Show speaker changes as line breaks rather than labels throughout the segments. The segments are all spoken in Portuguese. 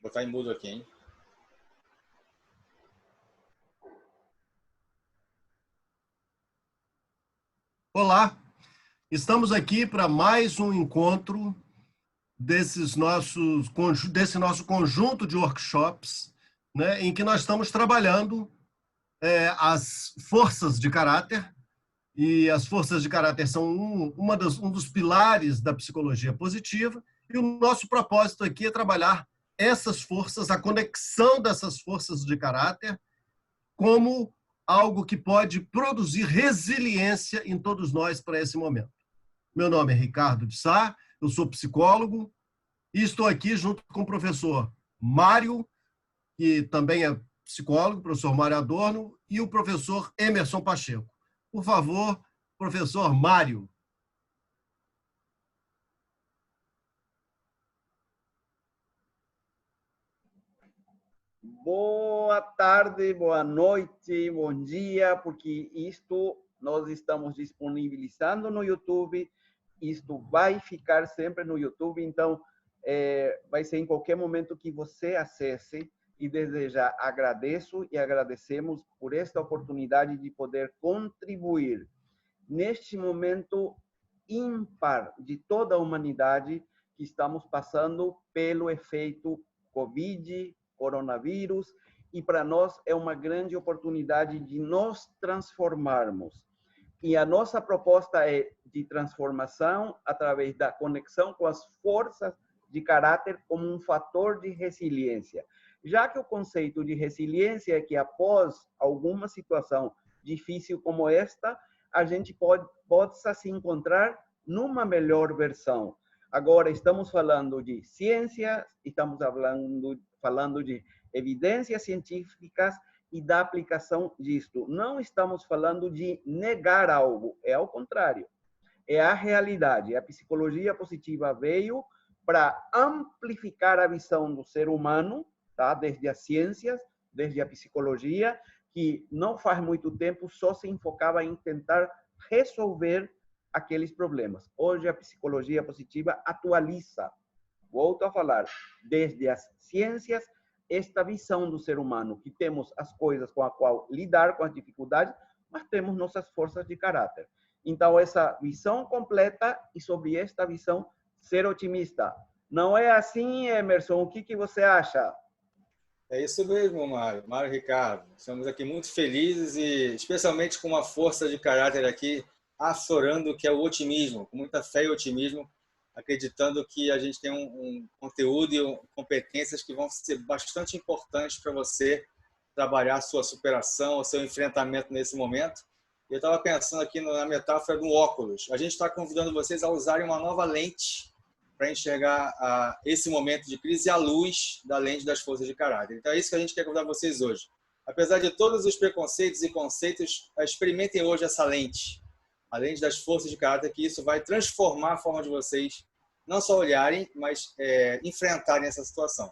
Vou botar em mudo aqui, hein?
Olá, estamos aqui para mais um encontro desse nosso conjunto de workshops, né, em que nós estamos trabalhando as forças de caráter, e as forças de caráter são um dos pilares da psicologia positiva, e o nosso propósito aqui é trabalhar essas forças, a conexão dessas forças de caráter, como algo que pode produzir resiliência em todos nós para esse momento. Meu nome é Ricardo de Sá, eu sou psicólogo e estou aqui junto com o professor Mário, que também é psicólogo, professor Mário Adorno, e o professor Emerson Pacheco. Por favor, professor Mário.
Boa tarde, boa noite, bom dia, porque isto nós estamos disponibilizando no YouTube, isto vai ficar sempre no YouTube, então vai ser em qualquer momento que você acesse, e desde já agradeço e agradecemos por esta oportunidade de poder contribuir neste momento ímpar de toda a humanidade que estamos passando pelo efeito Covid, coronavírus, e para nós é uma grande oportunidade de nos transformarmos. E a nossa proposta é de transformação através da conexão com as forças de caráter como um fator de resiliência. Já que o conceito de resiliência é que após alguma situação difícil como esta, a gente pode se encontrar numa melhor versão. Agora, estamos falando de ciência, estamos falando de evidências científicas e da aplicação disto. Não estamos falando de negar algo, é ao contrário. É a realidade. A psicologia positiva veio para amplificar a visão do ser humano, tá? Desde as ciências, desde a psicologia, que não faz muito tempo só se enfocava em tentar resolver aqueles problemas. Hoje a psicologia positiva atualiza, volto a falar, desde as ciências, esta visão do ser humano, que temos as coisas com a qual lidar, com as dificuldades, mas temos nossas forças de caráter. Então, essa visão completa, e sobre esta visão, ser otimista. Não é assim, Emerson? O que você acha?
É isso mesmo, Mário. Mário e Ricardo. Estamos aqui muito felizes e especialmente com uma força de caráter aqui aflorando, que é o otimismo, com muita fé e otimismo, acreditando que a gente tem um conteúdo e competências que vão ser bastante importantes para você trabalhar a sua superação, o seu enfrentamento nesse momento. Eu estava pensando aqui na metáfora do óculos. A gente está convidando vocês a usarem uma nova lente para enxergar esse momento de crise à luz da lente das forças de caráter. Então é isso que a gente quer convidar vocês hoje. Apesar de todos os preconceitos e conceitos, experimentem hoje essa lente, a lente das forças de caráter, que isso vai transformar a forma de vocês não só olharem, mas enfrentarem essa situação.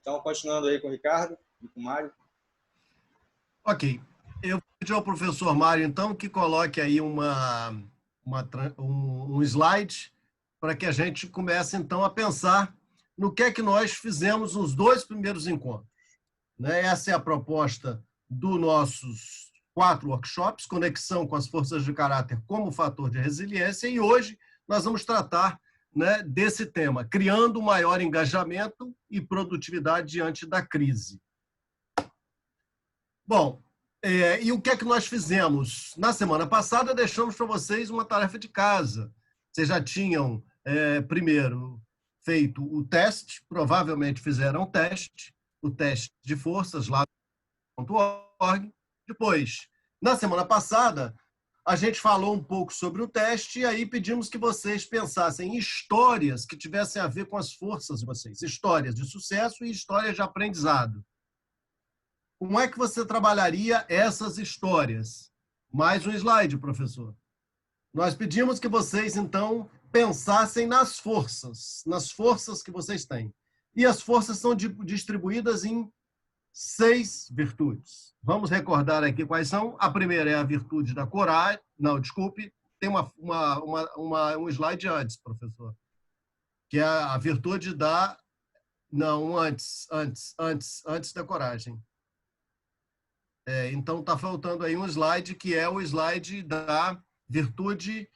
Então, continuando aí com o Ricardo e com o Mário.
Ok. Eu vou pedir ao professor Mário, então, que coloque aí um slide para que a gente comece, então, a pensar no que é que nós fizemos nos 2 primeiros encontros. Essa é a proposta dos nossos 4 workshops, conexão com as forças de caráter como fator de resiliência, e hoje nós vamos tratar, desse tema, criando maior engajamento e produtividade diante da crise. Bom, e o que é que nós fizemos? Na semana passada, deixamos para vocês uma tarefa de casa. Vocês já tinham, primeiro, feito o teste, provavelmente fizeram o teste de forças lá no .org. Depois, na semana passada, a gente falou um pouco sobre o teste e aí pedimos que vocês pensassem em histórias que tivessem a ver com as forças de vocês, histórias de sucesso e histórias de aprendizado. Como é que você trabalharia essas histórias? Mais um slide, professor. Nós pedimos que vocês, então, pensassem nas forças que vocês têm. E as forças são distribuídas em 6 virtudes. Vamos recordar aqui quais são. A primeira é a virtude da coragem. Não, desculpe, tem um slide antes, professor, que é a virtude da Não, antes da coragem. Então, está faltando aí um slide, que é o slide da virtude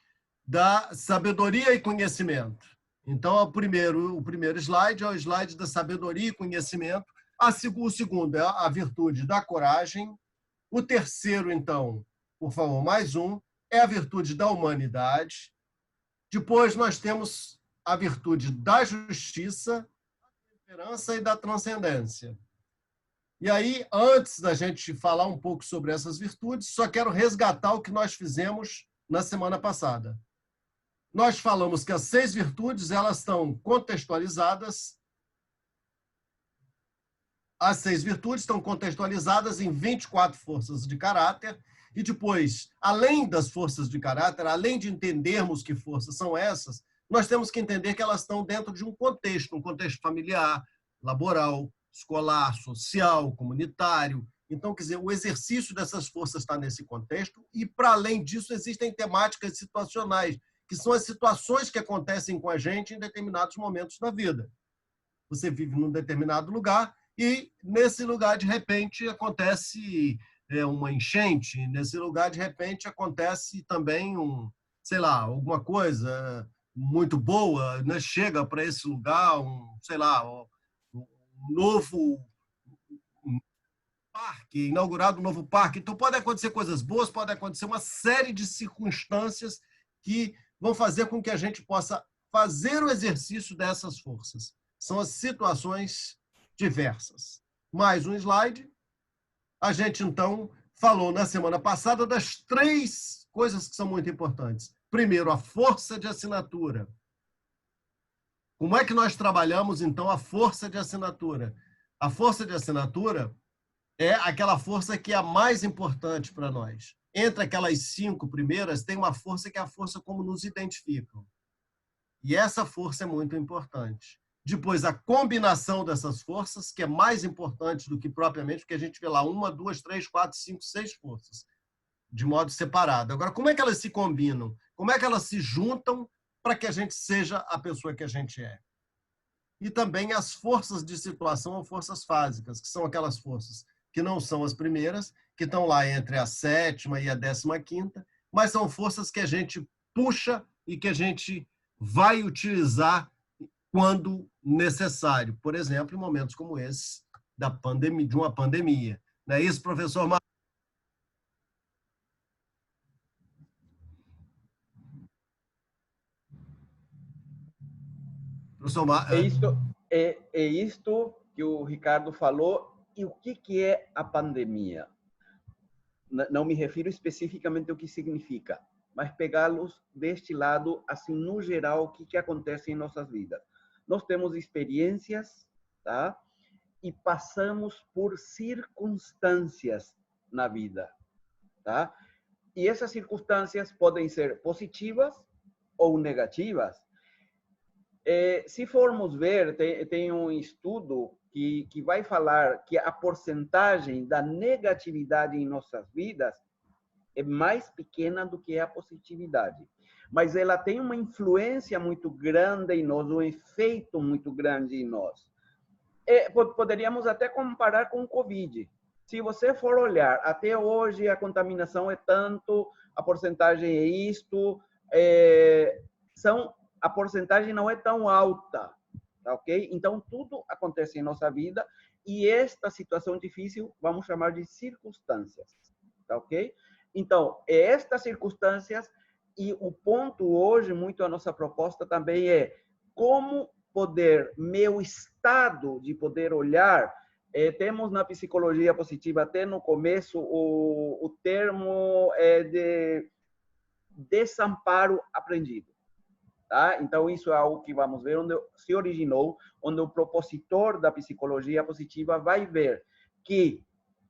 da sabedoria e conhecimento. Então, o primeiro slide é o slide da sabedoria e conhecimento. O segundo é a virtude da coragem. O terceiro, então, por favor, mais um, é a virtude da humanidade. Depois, nós temos a virtude da justiça, da temperança e da transcendência. E aí, antes da gente falar um pouco sobre essas virtudes, só quero resgatar o que nós fizemos na semana passada. Nós falamos que as 6 virtudes, elas estão contextualizadas. As 6 virtudes estão contextualizadas em 24 forças de caráter. E depois, além das forças de caráter, além de entendermos que forças são essas, nós temos que entender que elas estão dentro de um contexto familiar, laboral, escolar, social, comunitário. Então, quer dizer, o exercício dessas forças está nesse contexto e, para além disso, existem temáticas situacionais, que são as situações que acontecem com a gente em determinados momentos da vida. Você vive num determinado lugar e, nesse lugar, de repente, acontece uma enchente, nesse lugar, de repente, acontece também alguma coisa muito boa, né? Chega para esse lugar um novo parque, inaugurado um novo parque. Então, pode acontecer coisas boas, pode acontecer uma série de circunstâncias que vão fazer com que a gente possa fazer o exercício dessas forças. São as situações diversas. Mais um slide. A gente, então, falou na semana passada das 3 coisas que são muito importantes. Primeiro, a força de assinatura. Como é que nós trabalhamos, então, a força de assinatura? A força de assinatura é aquela força que é a mais importante para nós. Entre aquelas 5 primeiras, tem uma força que é a força como nos identificam. E essa força é muito importante. Depois, a combinação dessas forças, que é mais importante do que propriamente, porque a gente vê lá 1, 2, 3, 4, 5, 6 forças, de modo separado. Agora, como é que elas se combinam? Como é que elas se juntam para que a gente seja a pessoa que a gente é? E também as forças de situação ou forças fásicas, que são aquelas forças que não são as primeiras, que estão lá entre a 7ª e a 15ª, mas são forças que a gente puxa e que a gente vai utilizar quando necessário. Por exemplo, em momentos como esse de uma pandemia. Não é isso, professor Marcos? Professor
É isto que o Ricardo falou. E o que é a pandemia? Não me refiro especificamente ao que significa, mas pegá-los deste lado, assim, no geral, o que acontece em nossas vidas. Nós temos experiências, tá? E passamos por circunstâncias na vida, tá? E essas circunstâncias podem ser positivas ou negativas. Se formos ver, tem um estudo que vai falar que a porcentagem da negatividade em nossas vidas é mais pequena do que a positividade. Mas ela tem uma influência muito grande em nós, um efeito muito grande em nós. Poderíamos até comparar com o Covid. Se você for olhar, até hoje a contaminação é tanto, a porcentagem é isto, a porcentagem não é tão alta, tá ok? Então, tudo acontece em nossa vida e esta situação difícil vamos chamar de circunstâncias, tá ok? Então, estas circunstâncias, e o ponto hoje, muito a nossa proposta também é como poder, meu estado de poder olhar, temos na psicologia positiva até no começo o termo de desamparo aprendido. Tá? Então, isso é algo que vamos ver onde se originou, onde o propositor da psicologia positiva vai ver que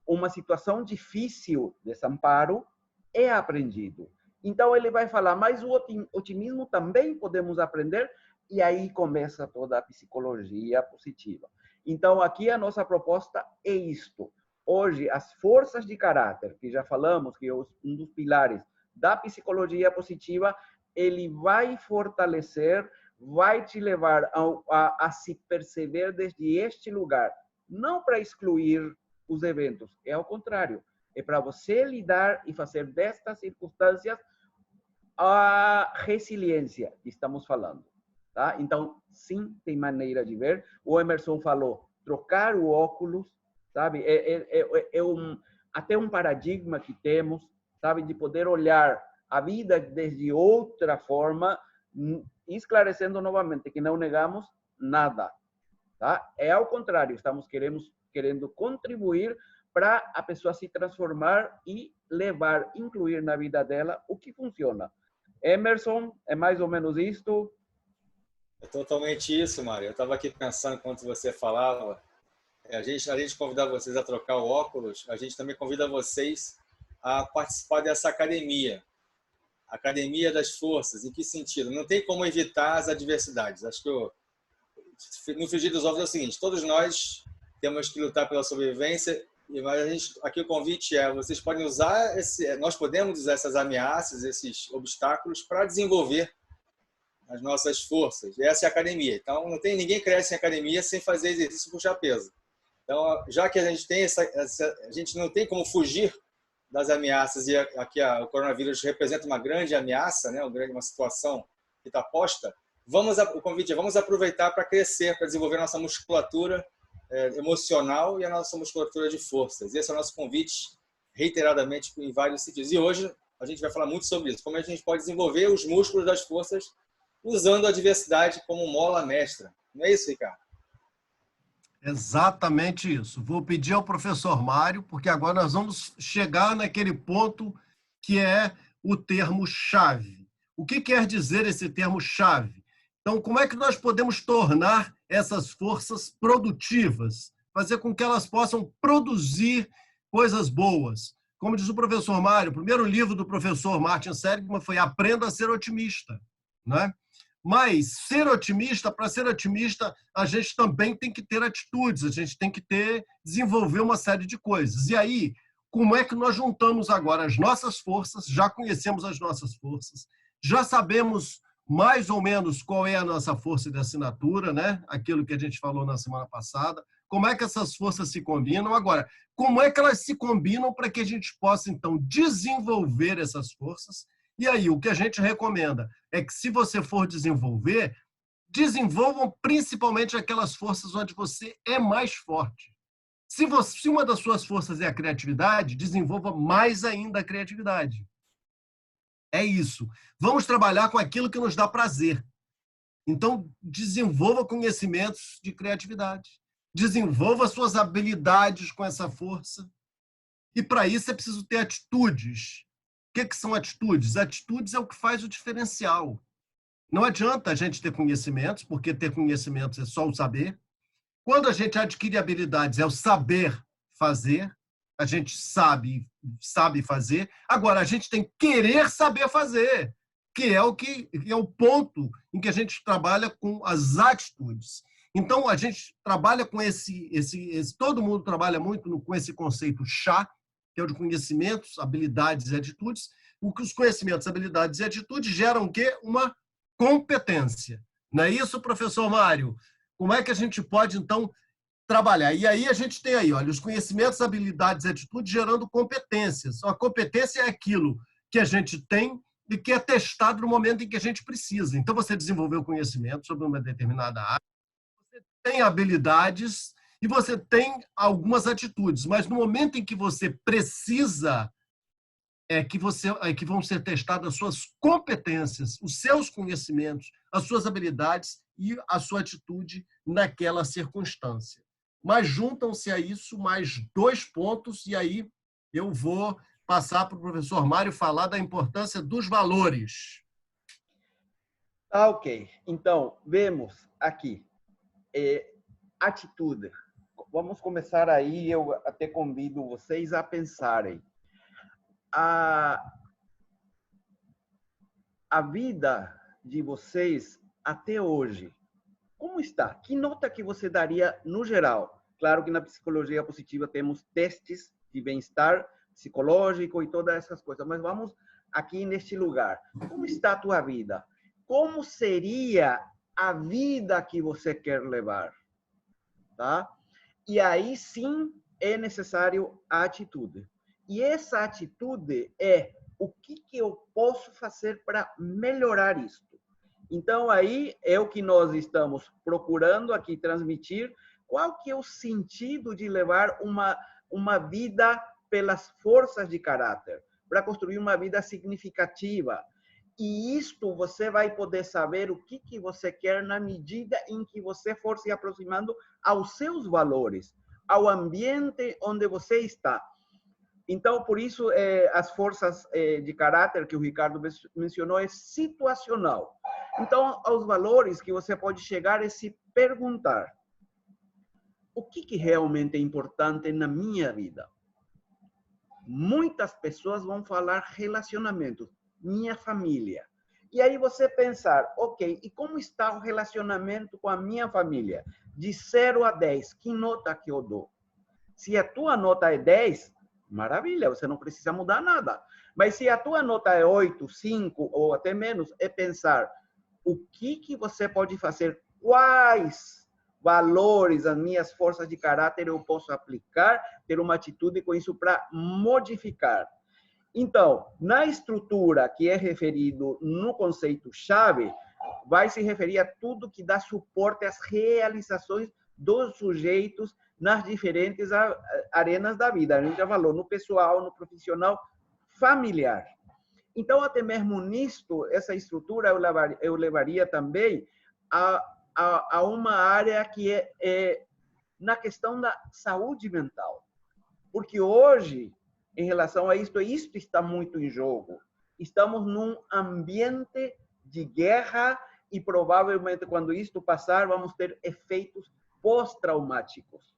uma situação difícil, desamparo, é aprendido. Então, ele vai falar, mas o otimismo também podemos aprender, e aí começa toda a psicologia positiva. Então, aqui a nossa proposta é isto. Hoje, as forças de caráter, que já falamos, que é um dos pilares da psicologia positiva, ele vai fortalecer, vai te levar a se perceber desde este lugar. Não para excluir os eventos, é ao contrário. É para você lidar e fazer destas circunstâncias a resiliência que estamos falando. Tá? Então, sim, tem maneira de ver. O Emerson falou, trocar o óculos, sabe? Até um paradigma que temos, sabe? De poder olhar a vida desde outra forma, esclarecendo novamente que não negamos nada. Tá? É ao contrário, estamos querendo contribuir para a pessoa se transformar e levar, incluir na vida dela o que funciona. Emerson, é mais ou menos isto?
É totalmente isso, Mário. Eu estava aqui pensando enquanto você falava. Além de convidar vocês a trocar o óculos, a gente também convida vocês a participar dessa academia. Academia das Forças. Em que sentido? Não tem como evitar as adversidades. Acho que no frigir dos ovos é o seguinte: todos nós temos que lutar pela sobrevivência, mas aqui o convite é: vocês podem usar nós podemos usar essas ameaças, esses obstáculos para desenvolver as nossas forças. E essa é a academia. Então, ninguém cresce em academia sem fazer exercício e puxar peso. Então, já que a gente tem a gente não tem como fugir das ameaças, e aqui o coronavírus representa uma grande ameaça, né, uma situação que está posta, o convite é: vamos aproveitar para crescer, para desenvolver nossa musculatura emocional e a nossa musculatura de forças. Esse é o nosso convite, reiteradamente, em vários sentidos. E hoje a gente vai falar muito sobre isso, como a gente pode desenvolver os músculos das forças usando a adversidade como mola mestra. Não é isso, Ricardo?
Exatamente isso. Vou pedir ao professor Mário, porque agora nós vamos chegar naquele ponto que é o termo-chave. O que quer dizer esse termo-chave? Então, como é que nós podemos tornar essas forças produtivas, fazer com que elas possam produzir coisas boas? Como diz o professor Mário, o primeiro livro do professor Martin Seligman foi Aprenda a Ser Otimista, né? Mas para ser otimista, a gente também tem que ter atitudes, a gente tem que desenvolver uma série de coisas. E aí, como é que nós juntamos agora as nossas forças? Já conhecemos as nossas forças, já sabemos mais ou menos qual é a nossa força de assinatura, né? Aquilo que a gente falou na semana passada. Como é que essas forças se combinam? Agora, como é que elas se combinam para que a gente possa, então, desenvolver essas forças? E aí, o que a gente recomenda é que, se você for desenvolver, desenvolvam principalmente aquelas forças onde você é mais forte. Se uma das suas forças é a criatividade, desenvolva mais ainda a criatividade. É isso. Vamos trabalhar com aquilo que nos dá prazer. Então, desenvolva conhecimentos de criatividade. Desenvolva suas habilidades com essa força. E, para isso, é preciso ter atitudes. O que são atitudes? Atitudes é o que faz o diferencial. Não adianta a gente ter conhecimentos, porque ter conhecimentos é só o saber. Quando a gente adquire habilidades, é o saber fazer. A gente sabe fazer. Agora, a gente tem que querer saber fazer, que é o ponto em que a gente trabalha com as atitudes. Então, a gente trabalha com todo mundo trabalha muito com esse conceito chá, que é o de conhecimentos, habilidades e atitudes. Os conhecimentos, habilidades e atitudes geram o quê? Uma competência. Não é isso, professor Mário? Como é que a gente pode, então, trabalhar? E aí a gente tem aí, olha, os conhecimentos, habilidades e atitudes gerando competências. A competência é aquilo que a gente tem e que é testado no momento em que a gente precisa. Então, você desenvolveu conhecimento sobre uma determinada área, você tem habilidades e você tem algumas atitudes, mas no momento em que você precisa, é que vão ser testadas as suas competências, os seus conhecimentos, as suas habilidades e a sua atitude naquela circunstância. Mas juntam-se a isso mais 2 pontos, e aí eu vou passar para o professor Mário falar da importância dos valores.
Ok. Então, vemos aqui. Atitude. Vamos começar aí, eu até convido vocês a pensarem. A vida de vocês até hoje, como está? Que nota que você daria no geral? Claro que na psicologia positiva temos testes de bem-estar psicológico e todas essas coisas, mas vamos aqui neste lugar. Como está a tua vida? Como seria a vida que você quer levar, tá? E aí sim é necessário a atitude. E essa atitude é o que eu posso fazer para melhorar isso. Então aí é o que nós estamos procurando aqui transmitir, qual que é o sentido de levar uma vida pelas forças de caráter, para construir uma vida significativa. E isto você vai poder saber o que você quer na medida em que você for se aproximando aos seus valores, ao ambiente onde você está. Então, por isso, as forças de caráter que o Ricardo mencionou é situacional. Então, aos valores que você pode chegar é se perguntar: o que realmente é importante na minha vida? Muitas pessoas vão falar relacionamentos, minha família. E aí você pensar, ok, e como está o relacionamento com a minha família? De 0 a 10, que nota que eu dou? Se a tua nota é 10, maravilha, você não precisa mudar nada. Mas se a tua nota é 8, 5 ou até menos, é pensar o que você pode fazer, quais valores, as minhas forças de caráter eu posso aplicar, ter uma atitude com isso para modificar. Então, na estrutura que é referido no conceito-chave, vai se referir a tudo que dá suporte às realizações dos sujeitos nas diferentes arenas da vida. A gente já falou no pessoal, no profissional, familiar. Então, até mesmo nisto, essa estrutura eu levaria também a uma área que é na questão da saúde mental. Porque hoje, em relação a isto está muito em jogo. Estamos num ambiente de guerra e provavelmente quando isto passar, vamos ter efeitos pós-traumáticos.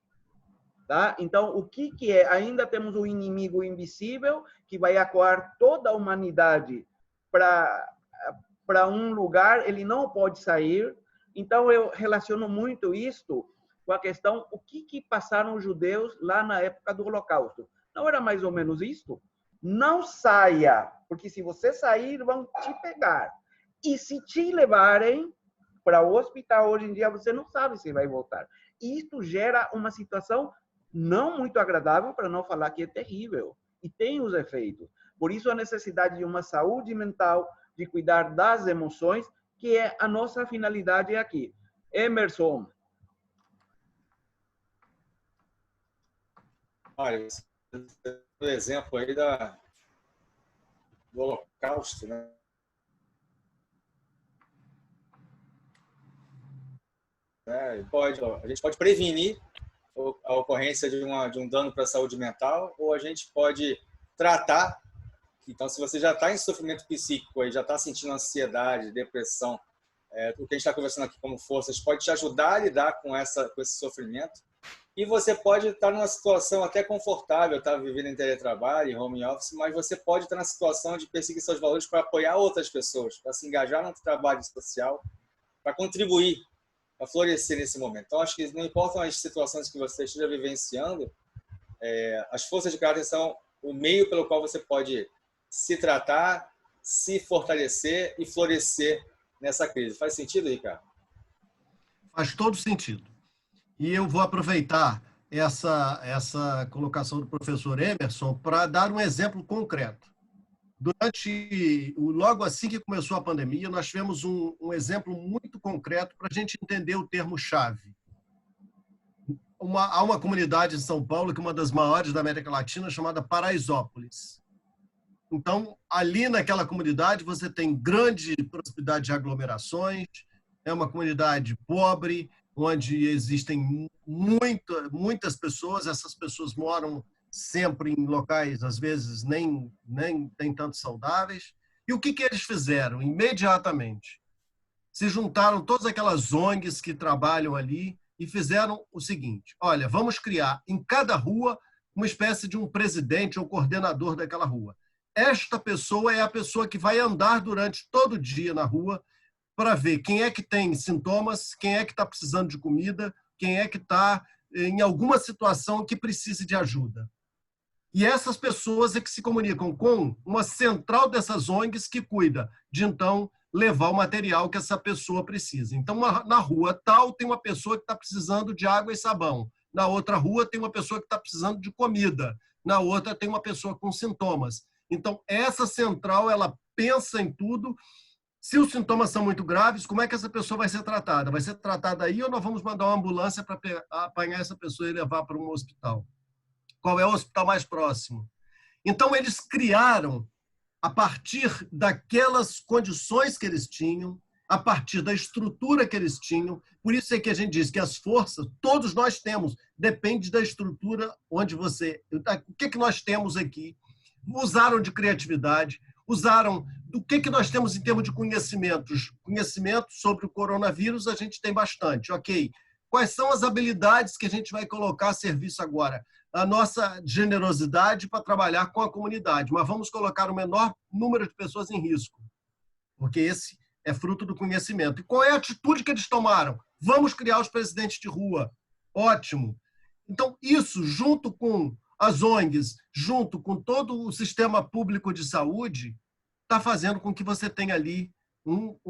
Tá? Então, o que é? Ainda temos um inimigo invisível que vai acuar toda a humanidade para um lugar, ele não pode sair. Então, eu relaciono muito isto com a questão, o que passaram os judeus lá na época do Holocausto. Não era mais ou menos isto? Não saia, porque se você sair, vão te pegar. E se te levarem para o hospital hoje em dia, você não sabe se vai voltar. E isto gera uma situação não muito agradável, para não falar que é terrível. E tem os efeitos. Por isso, a necessidade de uma saúde mental, de cuidar das emoções, que é a nossa finalidade aqui. Emerson.
Olha, o exemplo aí do Holocausto, né? A gente pode prevenir a ocorrência de um dano para a saúde mental, ou a gente pode tratar. Então, se você já está em sofrimento psíquico, aí já está sentindo ansiedade, depressão, o que a gente está conversando aqui como forças pode te ajudar a lidar com esse sofrimento. E você pode estar numa situação até confortável, tá vivendo em teletrabalho, em home office, mas você pode estar na situação de perseguir seus valores para apoiar outras pessoas, para se engajar no trabalho social, para contribuir, para florescer nesse momento. Então, acho que não importam as situações que você esteja vivenciando, as forças de caráter são o meio pelo qual você pode se tratar, se fortalecer e florescer nessa crise. Faz sentido, Ricardo?
Faz todo sentido. E eu vou aproveitar essa colocação do professor Emerson para dar um exemplo concreto. Logo assim que começou a pandemia, nós tivemos um exemplo muito concreto para a gente entender o termo-chave. Há uma comunidade em São Paulo, que é uma das maiores da América Latina, chamada Paraisópolis. Então, ali naquela comunidade, você tem grande proximidade de aglomerações, é uma comunidade pobre, onde existem muitas pessoas, essas pessoas moram sempre em locais, às vezes, nem tanto saudáveis. E o que eles fizeram? Imediatamente, se juntaram todas aquelas ONGs que trabalham ali e fizeram o seguinte: olha, vamos criar em cada rua uma espécie de um presidente ou coordenador daquela rua. Esta pessoa é a pessoa que vai andar durante todo o dia na rua para ver quem é que tem sintomas, quem é que está precisando de comida, quem é que está em alguma situação que precise de ajuda. E essas pessoas é que se comunicam com uma central dessas ONGs que cuida de, então, levar o material que essa pessoa precisa. Então, na rua tal, tem uma pessoa que está precisando de água e sabão. Na outra rua, tem uma pessoa que está precisando de comida. Na outra, tem uma pessoa com sintomas. Então, essa central, ela pensa em tudo. Se os sintomas são muito graves, como é que essa pessoa vai ser tratada? Vai ser tratada aí ou nós vamos mandar uma ambulância para apanhar essa pessoa e levar para um hospital? Qual é o hospital mais próximo? Então, eles criaram, a partir daquelas condições que eles tinham, a partir da estrutura que eles tinham. Por isso é que a gente diz que as forças, todos nós temos, depende da estrutura onde você... O que nós temos aqui? Usaram de criatividade, usaram do que nós temos em termos de conhecimentos. Conhecimento sobre o coronavírus a gente tem bastante, ok. Quais são as habilidades que a gente vai colocar a serviço agora? A nossa generosidade para trabalhar com a comunidade, mas vamos colocar o menor número de pessoas em risco, porque esse é fruto do conhecimento. E qual é a atitude que eles tomaram? Vamos criar os presidentes de rua. Ótimo. Então, isso, junto com as ONGs, junto com todo o sistema público de saúde, está fazendo com que você tenha ali não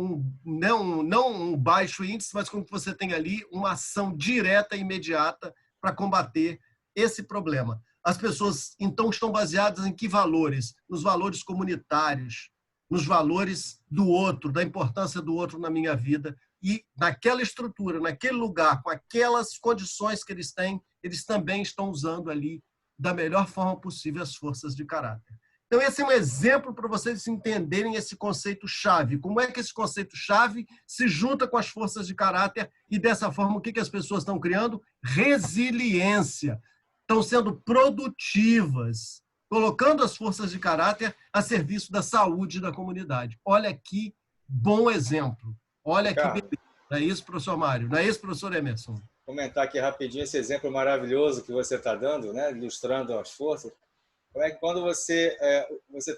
um baixo índice, mas com que você tenha ali uma ação direta e imediata para combater esse problema. As pessoas, então, estão baseadas em que valores? Nos valores comunitários, nos valores do outro, da importância do outro na minha vida. E naquela estrutura, naquele lugar, com aquelas condições que eles têm, eles também estão usando ali da melhor forma possível as forças de caráter. Então, esse é um exemplo para vocês entenderem esse conceito-chave. Como é que esse conceito-chave se junta com as forças de caráter e, dessa forma, o que as pessoas estão criando? Resiliência. Estão sendo produtivas, colocando as forças de caráter a serviço da saúde da comunidade. Olha que bom exemplo. Olha que beleza. Não é isso, professor Mário? Não é isso, professor Emerson?
Comentar aqui rapidinho esse exemplo maravilhoso que você está dando, né? Ilustrando as forças. Como é que quando você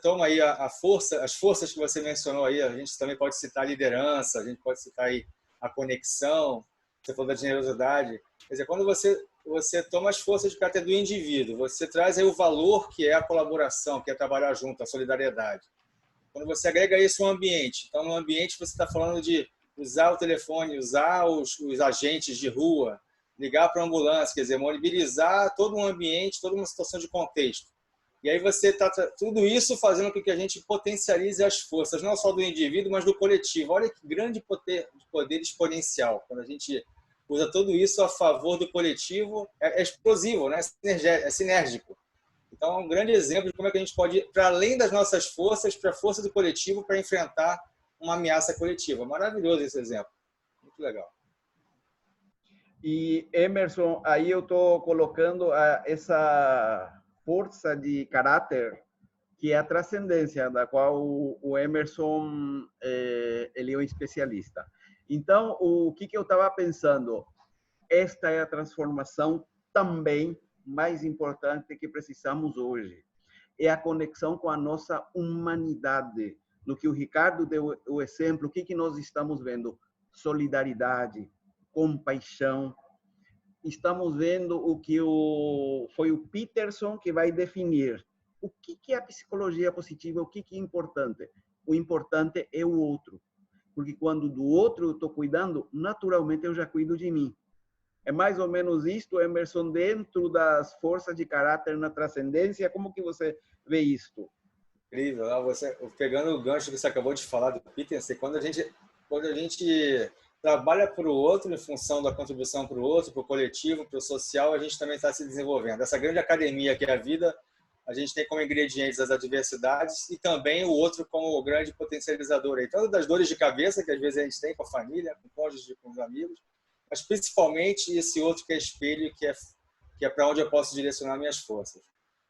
toma aí as forças que você mencionou aí, a gente também pode citar a liderança, a gente pode citar aí a conexão, você falou da generosidade. Quer dizer, quando você toma as forças de caráter do indivíduo, você traz aí o valor que é a colaboração, que é trabalhar junto, a solidariedade. Quando você agrega isso ao ambiente, então no ambiente você está falando de usar o telefone, usar os agentes de rua, ligar para a ambulância, quer dizer, mobilizar todo um ambiente, toda uma situação de contexto. E aí você está tudo isso fazendo com que a gente potencialize as forças, não só do indivíduo, mas do coletivo. Olha que grande poder exponencial. Quando a gente usa tudo isso a favor do coletivo, é explosivo, né? É sinérgico. Então, é um grande exemplo de como é que a gente pode ir para além das nossas forças, para a força do coletivo, para enfrentar uma ameaça coletiva. Maravilhoso esse exemplo. Muito legal.
E, Emerson, aí eu estou colocando essa força de caráter, que é a transcendência, da qual o Emerson ele é um especialista. Então, o que eu estava pensando? Esta é a transformação também mais importante que precisamos hoje. É a conexão com a nossa humanidade. No que o Ricardo deu o exemplo, o que nós estamos vendo? Solidariedade, compaixão. Estamos vendo o que foi o Peterson que vai definir. O que é a psicologia positiva? O que é importante? O importante é o outro. Porque quando do outro eu estou cuidando, naturalmente eu já cuido de mim. É mais ou menos isto, Emerson, dentro das forças de caráter na transcendência. Como que você vê isto?
Incrível. Você, pegando o gancho que você acabou de falar do Peterson, quando a gente trabalha para o outro em função da contribuição para o outro, para o coletivo, para o social, a gente também está se desenvolvendo. Essa grande academia que é a vida, a gente tem como ingredientes as adversidades e também o outro como grande potencializador. Aí, tanto das dores de cabeça que às vezes a gente tem com a família, com o cônjuge, com os amigos, mas principalmente esse outro que é espelho, que é para onde eu posso direcionar minhas forças.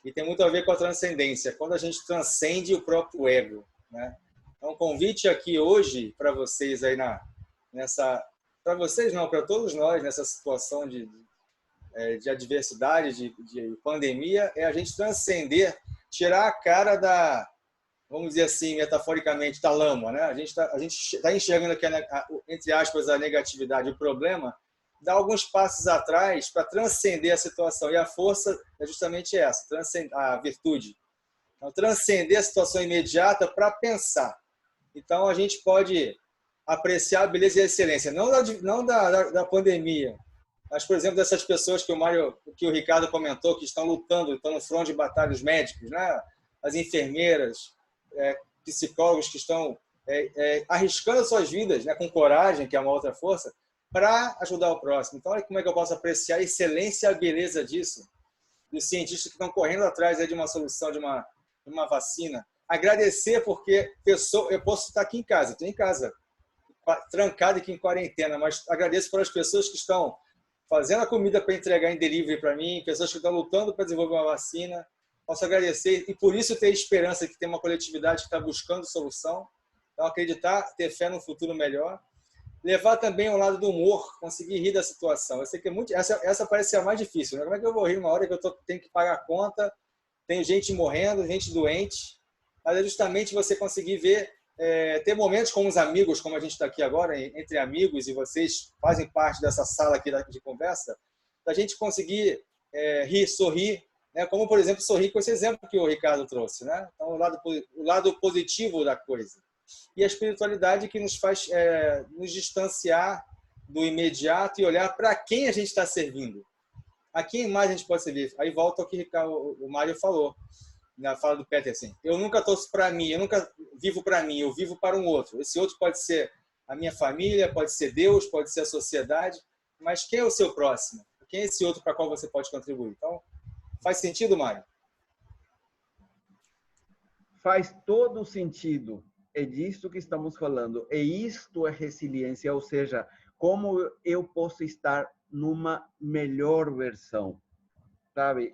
E tem muito a ver com a transcendência, quando a gente transcende o próprio ego, né? Então, um convite aqui hoje para vocês aí para vocês não, para todos nós nessa situação de adversidade, de pandemia, é a gente transcender, tirar a cara da, vamos dizer assim, metaforicamente, da lama, né? A gente está enxergando aqui, entre aspas, a negatividade, o problema, dar alguns passos atrás para transcender a situação. E a força é justamente essa, a virtude. Então, transcender a situação imediata para pensar. Então, a gente pode apreciar a beleza e a excelência, não da pandemia, mas, por exemplo, dessas pessoas que o Ricardo comentou, que estão lutando, estão no front de batalha, os médicos, né? As enfermeiras, psicólogos que estão arriscando as suas vidas, né? Com coragem, que é uma outra força, para ajudar o próximo. Então, olha como é que eu posso apreciar a excelência e a beleza disso. Dos cientistas que estão correndo atrás de uma solução, de uma vacina. Agradecer porque eu posso estar aqui em casa, estou em casa, trancado aqui em quarentena, mas agradeço pelas pessoas que estão fazendo a comida para entregar em delivery para mim, pessoas que estão lutando para desenvolver uma vacina. Posso agradecer e por isso ter esperança que tem uma coletividade que está buscando solução. Então, acreditar, ter fé no futuro melhor. Levar também ao lado do humor, conseguir rir da situação. Eu sei que essa parece ser a mais difícil, né? Como é que eu vou rir numa hora que eu tenho que pagar a conta, tenho gente morrendo, gente doente? Mas é justamente você conseguir ver, ter momentos com os amigos, como a gente está aqui agora, entre amigos, e vocês fazem parte dessa sala aqui de conversa, da gente conseguir rir, sorrir, né? Como, por exemplo, sorrir com esse exemplo que o Ricardo trouxe, né? Então, o lado positivo da coisa. E a espiritualidade que nos faz nos distanciar do imediato e olhar para quem a gente está servindo. A quem mais a gente pode servir? Aí volta ao que o Mário falou, na fala do Peterson. Eu nunca torço para mim, eu nunca vivo para mim, eu vivo para um outro. Esse outro pode ser a minha família, pode ser Deus, pode ser a sociedade, mas quem é o seu próximo? Quem é esse outro para qual você pode contribuir? Então, faz sentido, Mário?
Faz todo sentido. É disso que estamos falando. E isto é resiliência, ou seja, como eu posso estar numa melhor versão, sabe?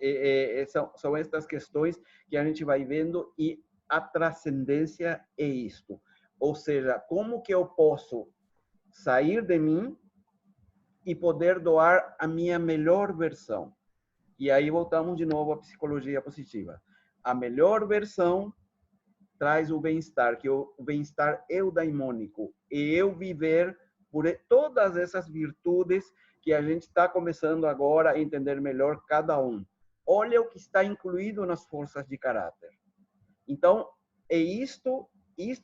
São estas questões que a gente vai vendo e a transcendência é isto. Ou seja, como que eu posso sair de mim e poder doar a minha melhor versão? E aí voltamos de novo à psicologia positiva. A melhor versão traz o bem-estar, que o bem-estar eudaimônico, e eu viver por todas essas virtudes que a gente está começando agora a entender melhor cada um. Olha o que está incluído nas forças de caráter. Então, isto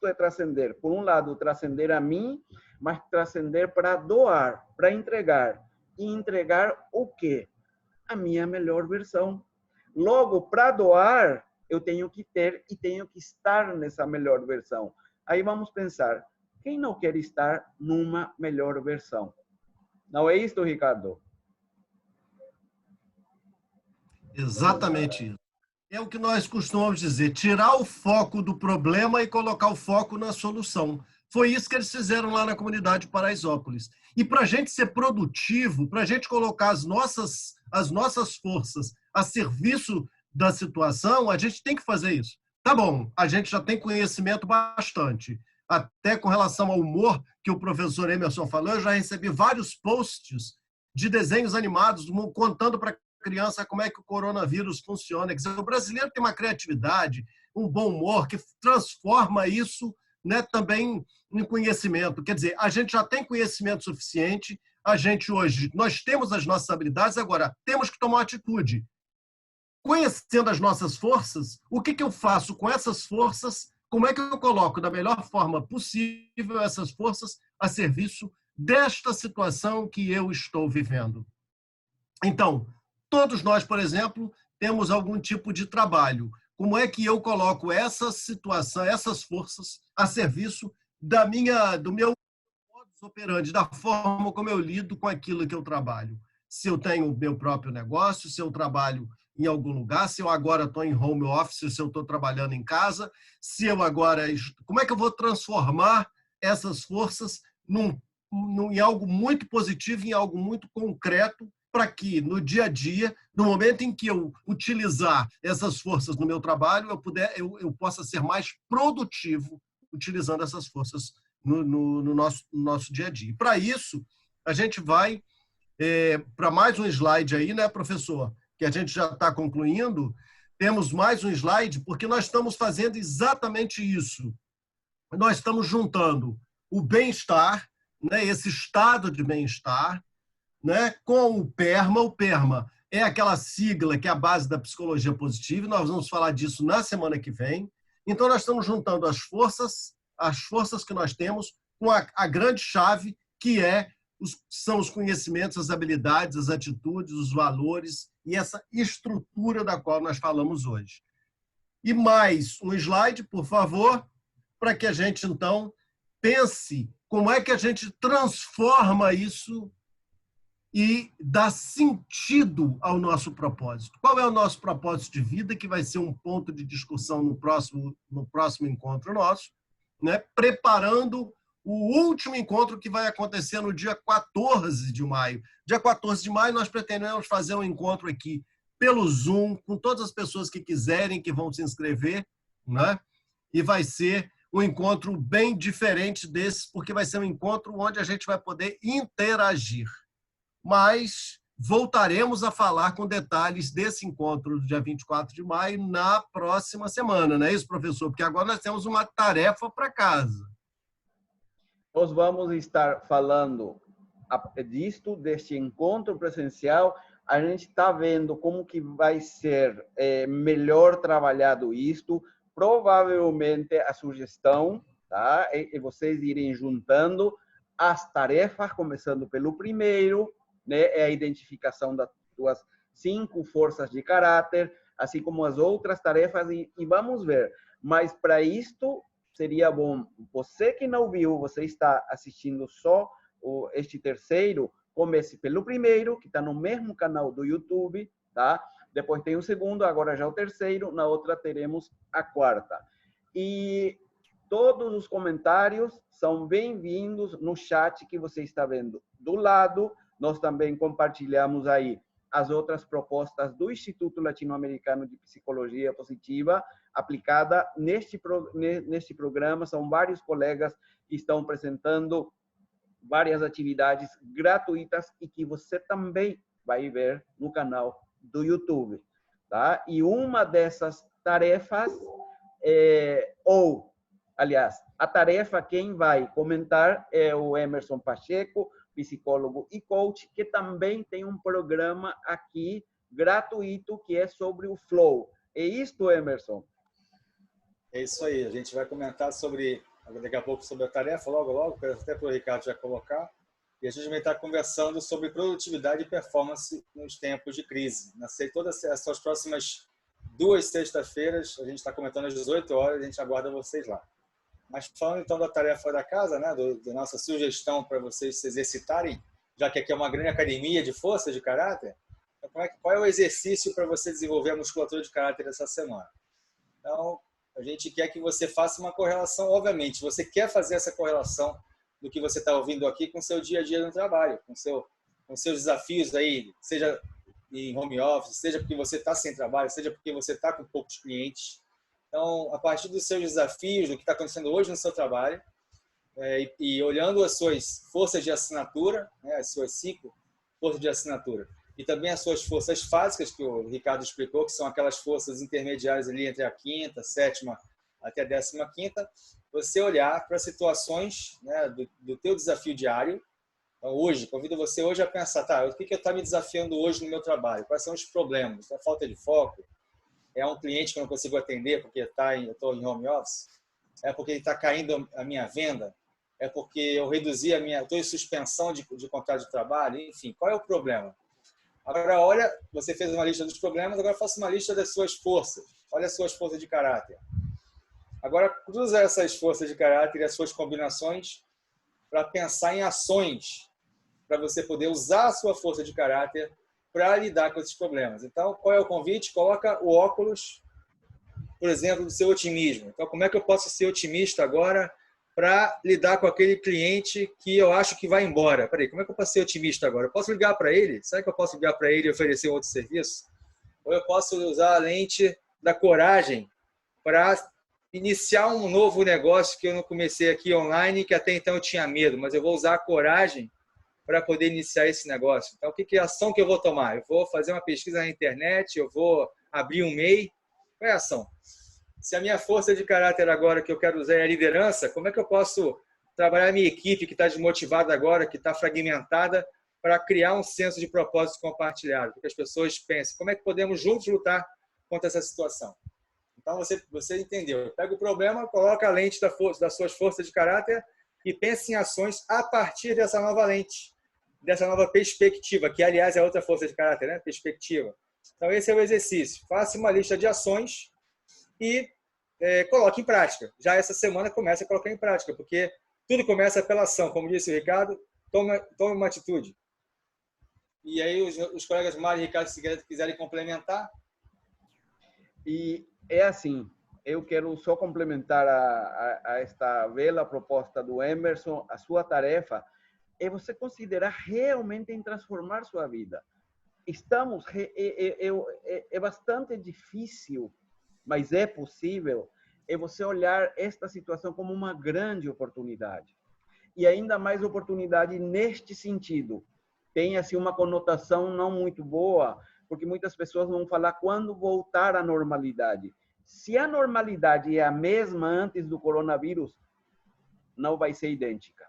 é transcender. Por um lado, transcender a mim, mas transcender para doar, para entregar. E entregar o quê? A minha melhor versão. Logo, para doar, eu tenho que ter e tenho que estar nessa melhor versão. Aí vamos pensar, quem não quer estar numa melhor versão? Não é isso, Ricardo?
Exatamente isso. É o que nós costumamos dizer, tirar o foco do problema e colocar o foco na solução. Foi isso que eles fizeram lá na comunidade Paraisópolis. E para a gente ser produtivo, para a gente colocar as nossas forças a serviço da situação, a gente tem que fazer isso. Tá bom, a gente já tem conhecimento bastante. Até com relação ao humor que o professor Emerson falou, eu já recebi vários posts de desenhos animados contando para a criança como é que o coronavírus funciona. Quer dizer, o brasileiro tem uma criatividade, um bom humor que transforma isso, né, também em conhecimento. Quer dizer, a gente já tem conhecimento suficiente, nós temos as nossas habilidades, agora temos que tomar uma atitude. Conhecendo as nossas forças, o que eu faço com essas forças? Como é que eu coloco da melhor forma possível essas forças a serviço desta situação que eu estou vivendo? Então, todos nós, por exemplo, temos algum tipo de trabalho. Como é que eu coloco essa situação, essas forças a serviço do meu modus operandi, da forma como eu lido com aquilo que eu trabalho? Se eu tenho o meu próprio negócio, se eu trabalho em algum lugar, se eu agora estou em home office, se eu estou trabalhando em casa, como é que eu vou transformar essas forças em algo muito positivo, em algo muito concreto, para que no dia a dia, no momento em que eu utilizar essas forças no meu trabalho, eu possa ser mais produtivo utilizando essas forças no nosso dia a dia. Para isso, a gente vai para mais um slide aí, né, professor? Que a gente já está concluindo. Temos mais um slide, porque nós estamos fazendo exatamente isso. Nós estamos juntando o bem-estar, né, esse estado de bem-estar, né, com o PERMA. O PERMA é aquela sigla que é a base da psicologia positiva, nós vamos falar disso na semana que vem. Então, nós estamos juntando as forças as forças que nós temos com a grande chave que são os conhecimentos, as habilidades, as atitudes, os valores e essa estrutura da qual nós falamos hoje. E mais um slide, por favor, para que a gente, então, pense como é que a gente transforma isso e dá sentido ao nosso propósito. Qual é o nosso propósito de vida, que vai ser um ponto de discussão no próximo encontro nosso, né? Preparando o último encontro que vai acontecer no dia 14 de maio. Dia 14 de maio nós pretendemos fazer um encontro aqui pelo Zoom, com todas as pessoas que quiserem, que vão se inscrever, né? E vai ser um encontro bem diferente desse, porque vai ser um encontro onde a gente vai poder interagir. Mas voltaremos a falar com detalhes desse encontro do dia 24 de maio na próxima semana, não é isso, professor? Porque agora nós temos uma tarefa para casa.
Nós vamos estar falando disto, deste encontro presencial. A gente está vendo como que vai ser melhor trabalhado isto. Provavelmente a sugestão, tá? É vocês irem juntando as tarefas, começando pelo primeiro, né? É a identificação das suas 5 forças de caráter, assim como as outras tarefas, e vamos ver. Mas para isto seria bom, você que não viu, você está assistindo só este terceiro, comece pelo primeiro, que está no mesmo canal do YouTube, tá? Depois tem o segundo, agora já o terceiro, na outra teremos a quarta. E todos os comentários são bem-vindos no chat que você está vendo do lado. Nós também compartilhamos aí as outras propostas do Instituto Latino-Americano de Psicologia Positiva, aplicada neste programa. São vários colegas que estão apresentando várias atividades gratuitas e que você também vai ver no canal do YouTube, tá? E uma dessas tarefas, aliás, a tarefa quem vai comentar é o Emerson Pacheco, psicólogo e coach, que também tem um programa aqui gratuito que é sobre o Flow. É isto, Emerson?
É isso aí. A gente vai comentar daqui a pouco sobre a tarefa, logo, até para o Ricardo já colocar. E a gente vai estar conversando sobre produtividade e performance nos tempos de crise. Todas essas próximas 2 sextas-feiras, a gente está comentando às 18 horas, a gente aguarda vocês lá. Mas falando então da tarefa da casa, né, da nossa sugestão para vocês se exercitarem, já que aqui é uma grande academia de força de caráter, então qual é o exercício para você desenvolver a musculatura de caráter essa semana? Então, a gente quer que você faça uma correlação, obviamente, você quer fazer essa correlação do que você está ouvindo aqui com o seu dia a dia no trabalho, com seus desafios aí, seja em home office, seja porque você está sem trabalho, seja porque você está com poucos clientes. Então, a partir dos seus desafios, do que está acontecendo hoje no seu trabalho, e olhando as suas forças de assinatura, né, as suas 5 forças de assinatura, e também as suas forças fásicas, que o Ricardo explicou, que são aquelas forças intermediárias ali entre a 5ª, 7ª até a 15ª, você olhar para situações, né, do teu desafio diário. Então, hoje, convido você hoje a pensar, tá, o que está me desafiando hoje no meu trabalho? Quais são os problemas? É falta de foco? É um cliente que eu não consigo atender porque eu estou em home office? É porque está caindo a minha venda? É porque eu reduzi estou em suspensão de contrato de trabalho? Enfim, qual é o problema? Agora, olha, você fez uma lista dos problemas, agora faça uma lista das suas forças. Olha as suas forças de caráter. Agora, cruza essas forças de caráter e as suas combinações para pensar em ações, para você poder usar a sua força de caráter para lidar com esses problemas. Então, qual é o convite? Coloca o óculos, por exemplo, do seu otimismo. Então, como é que eu posso ser otimista agora para lidar com aquele cliente que eu acho que vai embora? Peraí, como é que eu posso ser otimista agora? Eu posso ligar para ele? Será que eu posso ligar para ele e oferecer outro serviço? Ou eu posso usar a lente da coragem para iniciar um novo negócio que eu não comecei aqui online, que até então eu tinha medo, mas eu vou usar a coragem para poder iniciar esse negócio. Então, que é a ação que eu vou tomar? Eu vou fazer uma pesquisa na internet, eu vou abrir um MEI. Qual é a ação? Se a minha força de caráter agora que eu quero usar é a liderança, como é que eu posso trabalhar a minha equipe que está desmotivada agora, que está fragmentada, para criar um senso de propósito compartilhado? Para que as pessoas pensem, como é que podemos juntos lutar contra essa situação? Então, você entendeu. Pega o problema, coloca a lente das suas forças de caráter e pensa em ações a partir dessa nova lente, dessa nova perspectiva, que, aliás, é outra força de caráter, né? Perspectiva. Então, esse é o exercício. Faça uma lista de ações e coloque em prática. Já essa semana começa a colocar em prática, porque tudo começa pela ação. Como disse o Ricardo, tome uma atitude. E aí os colegas Mário e Ricardo, se quiserem complementar.
E é assim, eu quero só complementar a esta bela proposta do Emerson. A sua tarefa é você considerar realmente em transformar sua vida. É bastante difícil, mas é possível, é você olhar esta situação como uma grande oportunidade. E ainda mais oportunidade neste sentido. Tem assim uma conotação não muito boa, porque muitas pessoas vão falar quando voltar à normalidade. Se a normalidade é a mesma antes do coronavírus, não vai ser idêntica.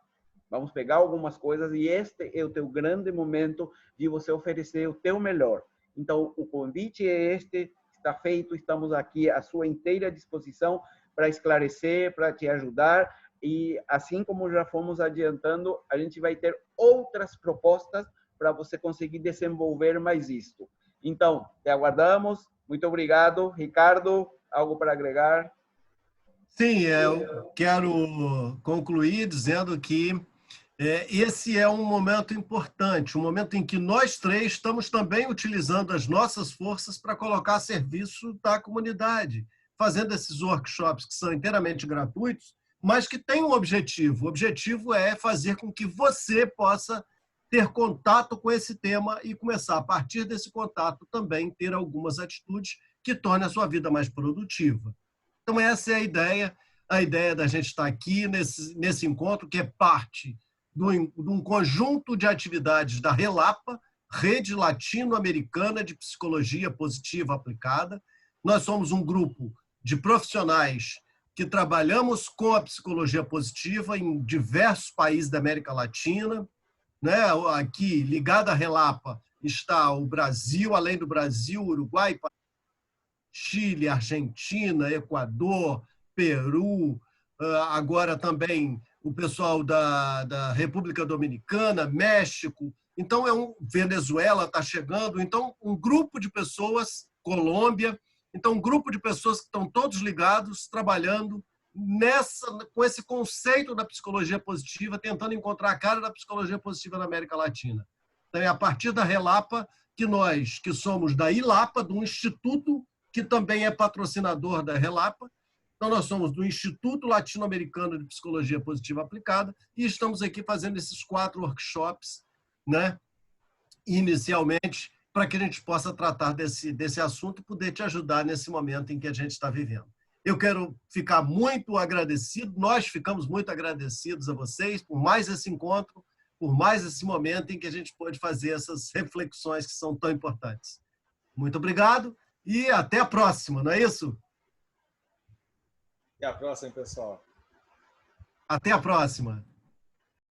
Vamos pegar algumas coisas e este é o teu grande momento de você oferecer o teu melhor. Então, o convite é este, está feito, estamos aqui à sua inteira disposição para esclarecer, para te ajudar. E assim como já fomos adiantando, a gente vai ter outras propostas para você conseguir desenvolver mais isto. Então, te aguardamos. Muito obrigado. Ricardo, algo para agregar?
Sim, eu quero concluir dizendo que esse é um momento importante, um momento em que nós três estamos também utilizando as nossas forças para colocar a serviço da comunidade, fazendo esses workshops que são inteiramente gratuitos, mas que têm um objetivo. O objetivo é fazer com que você possa ter contato com esse tema e começar, a partir desse contato, também ter algumas atitudes que tornem a sua vida mais produtiva. Então, essa é a ideia da gente estar aqui nesse encontro, que é parte de um conjunto de atividades da RELAPA, Rede Latino-Americana de Psicologia Positiva Aplicada. Nós somos um grupo de profissionais que trabalhamos com a psicologia positiva em diversos países da América Latina, né? Aqui, ligado à RELAPA, está o Brasil, além do Brasil, Uruguai, Chile, Argentina, Equador, Peru, agora também o pessoal da República Dominicana, México. Então, Venezuela está chegando. Então, um grupo de pessoas, Colômbia. Então, um grupo de pessoas que estão todos ligados, trabalhando com esse conceito da psicologia positiva, tentando encontrar a cara da psicologia positiva na América Latina. Então, é a partir da RELAPA que nós, que somos da ILAPA, do Instituto que também é patrocinador da RELAPA. Então, nós somos do Instituto Latino-Americano de Psicologia Positiva Aplicada e estamos aqui fazendo esses 4 workshops, né, inicialmente, para que a gente possa tratar desse assunto e poder te ajudar nesse momento em que a gente está vivendo. Eu quero ficar muito agradecido, nós ficamos muito agradecidos a vocês por mais esse encontro, por mais esse momento em que a gente pode fazer essas reflexões que são tão importantes. Muito obrigado. E até a próxima, não é isso?
Até a próxima, pessoal.
Até a próxima.